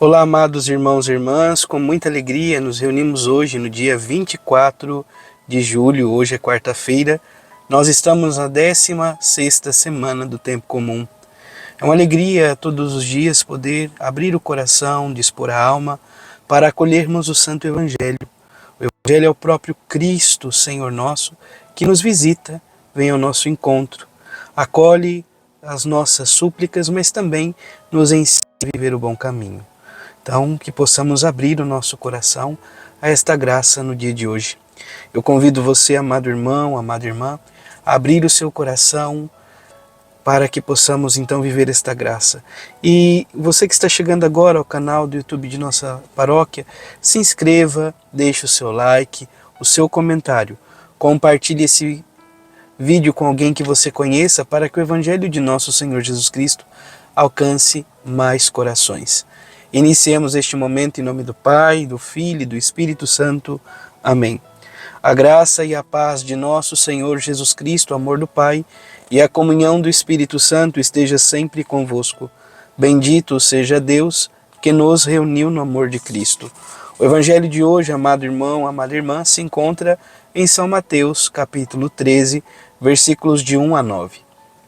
Olá, amados irmãos e irmãs, com muita alegria nos reunimos hoje no dia 24 de julho, hoje é quarta-feira. Nós estamos na 16ª semana do Tempo Comum. É uma alegria todos os dias poder abrir o coração, dispor a alma para acolhermos o Santo Evangelho. O Evangelho é o próprio Cristo, Senhor nosso, que nos visita, vem ao nosso encontro, acolhe as nossas súplicas, mas também nos ensina a viver o bom caminho. Então, que possamos abrir o nosso coração a esta graça no dia de hoje. Eu convido você, amado irmão, amada irmã, a abrir o seu coração para que possamos então viver esta graça. E você que está chegando agora ao canal do YouTube de nossa paróquia, se inscreva, deixe o seu like, o seu comentário, compartilhe esse vídeo com alguém que você conheça para que o Evangelho de nosso Senhor Jesus Cristo alcance mais corações. Iniciemos este momento em nome do Pai, do Filho e do Espírito Santo. Amém. A graça e a paz de nosso Senhor Jesus Cristo, o amor do Pai e a comunhão do Espírito Santo esteja sempre convosco. Bendito seja Deus que nos reuniu no amor de Cristo. O Evangelho de hoje, amado irmão, amada irmã, se encontra em São Mateus, capítulo 13, versículos de 1 a 9.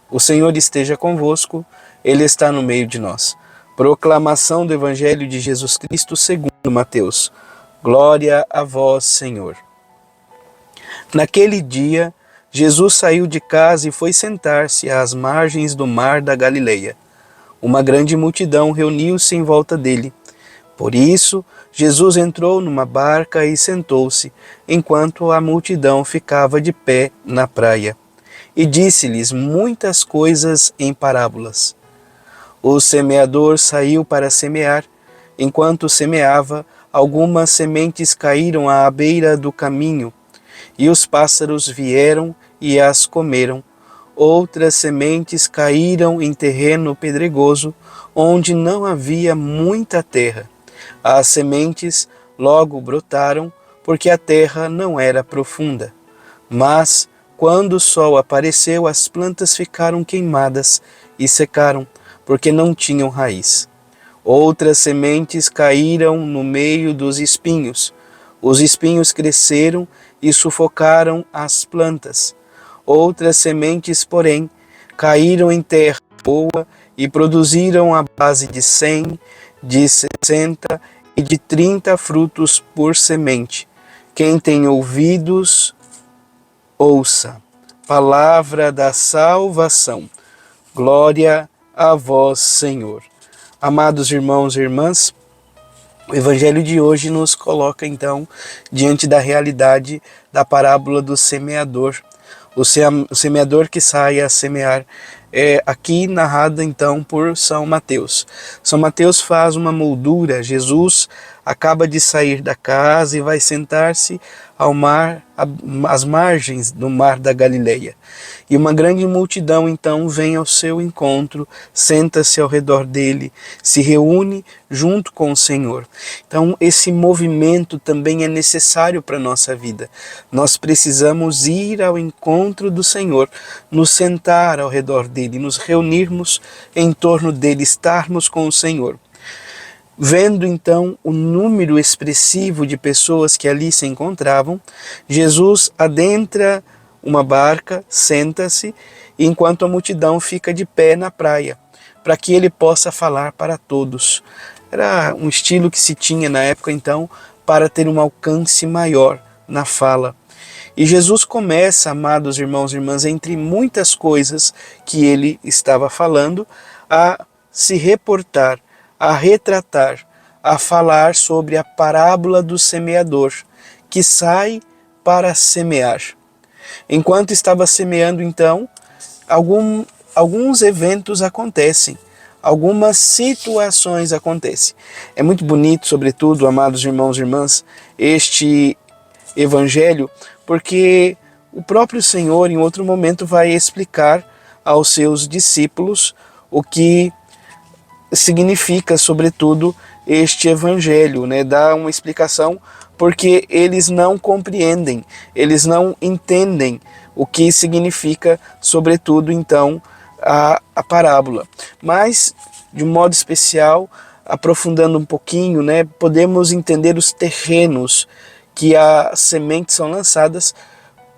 O Senhor esteja convosco, Ele está no meio de nós. Proclamação do Evangelho de Jesus Cristo segundo Mateus. Glória a vós, Senhor. Naquele dia, Jesus saiu de casa e foi sentar-se às margens do mar da Galileia. Uma grande multidão reuniu-se em volta dele. Por isso, Jesus entrou numa barca e sentou-se, enquanto a multidão ficava de pé na praia. E disse-lhes muitas coisas em parábolas. O semeador saiu para semear. Enquanto semeava, algumas sementes caíram à beira do caminho, e os pássaros vieram e as comeram. Outras sementes caíram em terreno pedregoso, onde não havia muita terra. As sementes logo brotaram, porque a terra não era profunda. Mas, quando o sol apareceu, as plantas ficaram queimadas e secaram, porque não tinham raiz. Outras sementes caíram no meio dos espinhos. Os espinhos cresceram e sufocaram as plantas. Outras sementes, porém, caíram em terra boa e produziram a base de 100, de 60 e de 30 frutos por semente. Quem tem ouvidos, ouça. Palavra da salvação. Glória a vós, Senhor. Amados irmãos e irmãs, o Evangelho de hoje nos coloca então diante da realidade da parábola do semeador. O semeador que sai a semear, aqui narrada então por São Mateus. São Mateus faz uma moldura. Jesus acaba de sair da casa e vai sentar-se ao mar, às margens do mar da Galileia. E uma grande multidão então vem ao seu encontro, senta-se ao redor dele, se reúne junto com o Senhor. Então esse movimento também é necessário para a nossa vida. Nós precisamos ir ao encontro do Senhor, nos sentar ao redor dele, nos reunirmos em torno dele, estarmos com o Senhor. Vendo então o número expressivo de pessoas que ali se encontravam, Jesus adentra uma barca, senta-se, enquanto a multidão fica de pé na praia, para que ele possa falar para todos. Era um estilo que se tinha na época então para ter um alcance maior na fala. E Jesus começa, amados irmãos e irmãs, entre muitas coisas que ele estava falando, a se reportar, a retratar, a falar sobre a parábola do semeador, que sai para semear. Enquanto estava semeando, então, alguns eventos acontecem, algumas situações acontecem. É muito bonito, sobretudo, amados irmãos e irmãs, este evangelho, porque o próprio Senhor, em outro momento, vai explicar aos seus discípulos o que significa, sobretudo, este evangelho, né? Dá uma explicação porque eles não compreendem, eles não entendem o que significa, sobretudo, então, a parábola. Mas, de um modo especial, aprofundando um pouquinho, né, podemos entender os terrenos que as sementes são lançadas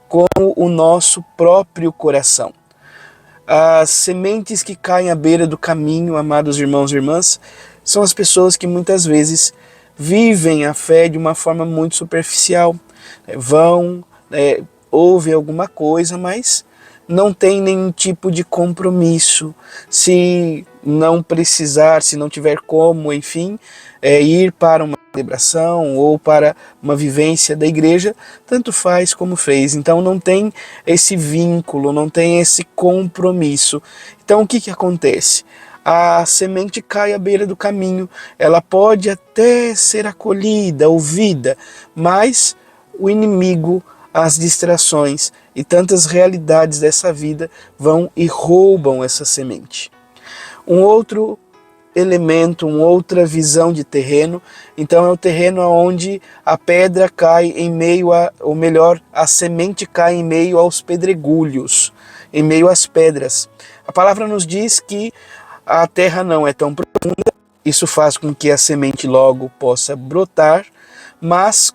como o nosso próprio coração. As sementes que caem à beira do caminho, amados irmãos e irmãs, são as pessoas que muitas vezes vivem a fé de uma forma muito superficial. Vão, ouvem alguma coisa, mas não tem nenhum tipo de compromisso. Se não precisar, se não tiver como, enfim, ir para uma celebração ou para uma vivência da igreja, tanto faz como fez. Então não tem esse vínculo, não tem esse compromisso. Então o que acontece? A semente cai à beira do caminho, ela pode até ser acolhida, ouvida, mas o inimigo, as distrações e tantas realidades dessa vida vão e roubam essa semente. Um outro elemento, uma outra visão de terreno, então é o terreno onde a pedra cai em meio a, ou melhor, a semente cai em meio aos pedregulhos, em meio às pedras. A palavra nos diz que a terra não é tão profunda, isso faz com que a semente logo possa brotar, mas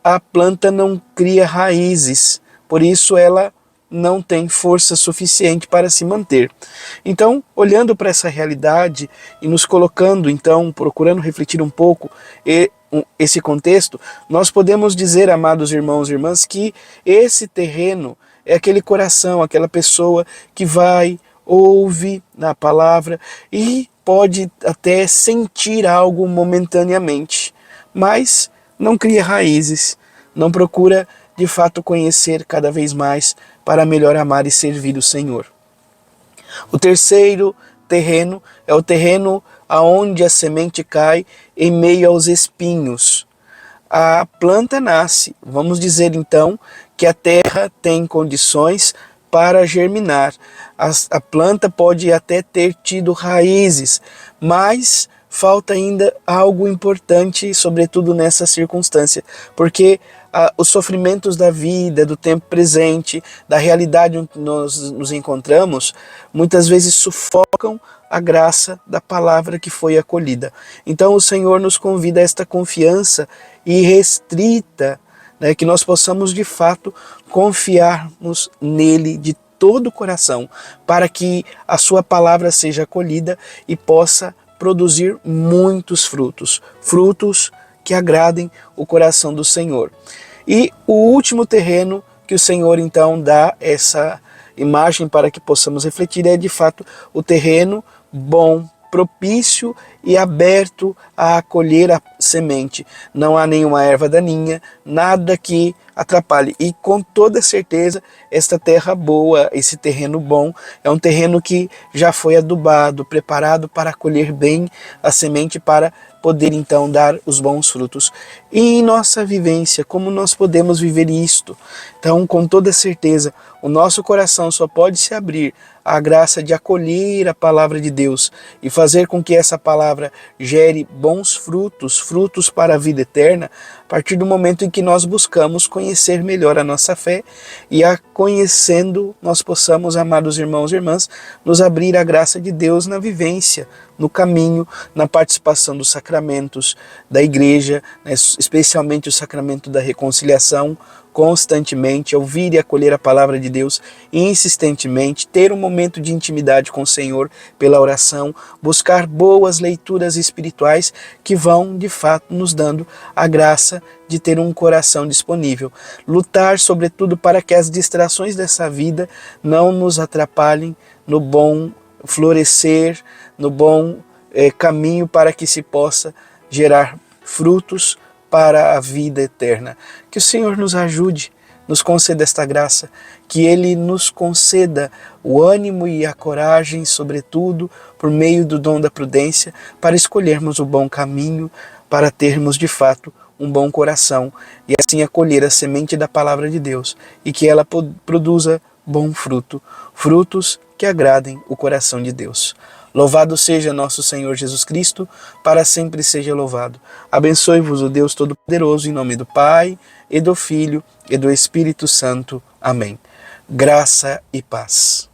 a planta não cria raízes, por isso ela não tem força suficiente para se manter. Então, olhando para essa realidade e nos colocando, então, procurando refletir um pouco esse contexto, nós podemos dizer, amados irmãos e irmãs, que esse terreno é aquele coração, aquela pessoa que vai, ouve na palavra e pode até sentir algo momentaneamente, mas não cria raízes, não procura de fato conhecer cada vez mais para melhor amar e servir o Senhor. O terceiro terreno é o terreno aonde a semente cai em meio aos espinhos. A planta nasce, vamos dizer então que a terra tem condições para germinar. A planta pode até ter tido raízes, mas falta ainda algo importante, sobretudo nessa circunstância, porque os sofrimentos da vida, do tempo presente, da realidade onde nós nos encontramos, muitas vezes sufocam a graça da palavra que foi acolhida. Então o Senhor nos convida a esta confiança irrestrita, né, que nós possamos de fato confiarmos nele de todo o coração, para que a sua palavra seja acolhida e possa produzir muitos frutos, frutos que agradem o coração do Senhor. E o último terreno que o Senhor então dá essa imagem para que possamos refletir é de fato o terreno bom, propício e aberto a acolher a semente. Não há nenhuma erva daninha, nada que atrapalhe. E com toda certeza, esta terra boa, esse terreno bom, é um terreno que já foi adubado, preparado para acolher bem a semente, para poder então dar os bons frutos. E em nossa vivência, como nós podemos viver isto? Então, com toda certeza, o nosso coração só pode se abrir à graça de acolher a palavra de Deus e fazer com que essa palavra gere bons frutos, frutos para a vida eterna, a partir do momento em que nós buscamos conhecer melhor a nossa fé e a conhecendo nós possamos, amados irmãos e irmãs, nos abrir à graça de Deus na vivência, no caminho, na participação dos sacramentos da igreja, né, especialmente o sacramento da reconciliação, constantemente, ouvir e acolher a palavra de Deus insistentemente, ter um momento de intimidade com o Senhor pela oração, buscar boas leituras espirituais que vão, de fato, nos dando a graça de ter um coração disponível. Lutar, sobretudo, para que as distrações dessa vida não nos atrapalhem no bom florescer, no bom caminho para que se possa gerar frutos para a vida eterna. Que o Senhor nos ajude, nos conceda esta graça, que Ele nos conceda o ânimo e a coragem, sobretudo, por meio do dom da prudência, para escolhermos o bom caminho, para termos de fato um bom coração e assim acolher a semente da palavra de Deus e que ela produza bom fruto, frutos que agradem o coração de Deus. Louvado seja nosso Senhor Jesus Cristo, para sempre seja louvado. Abençoe-vos o Deus Todo-Poderoso, em nome do Pai, e do Filho, e do Espírito Santo. Amém. Graça e paz.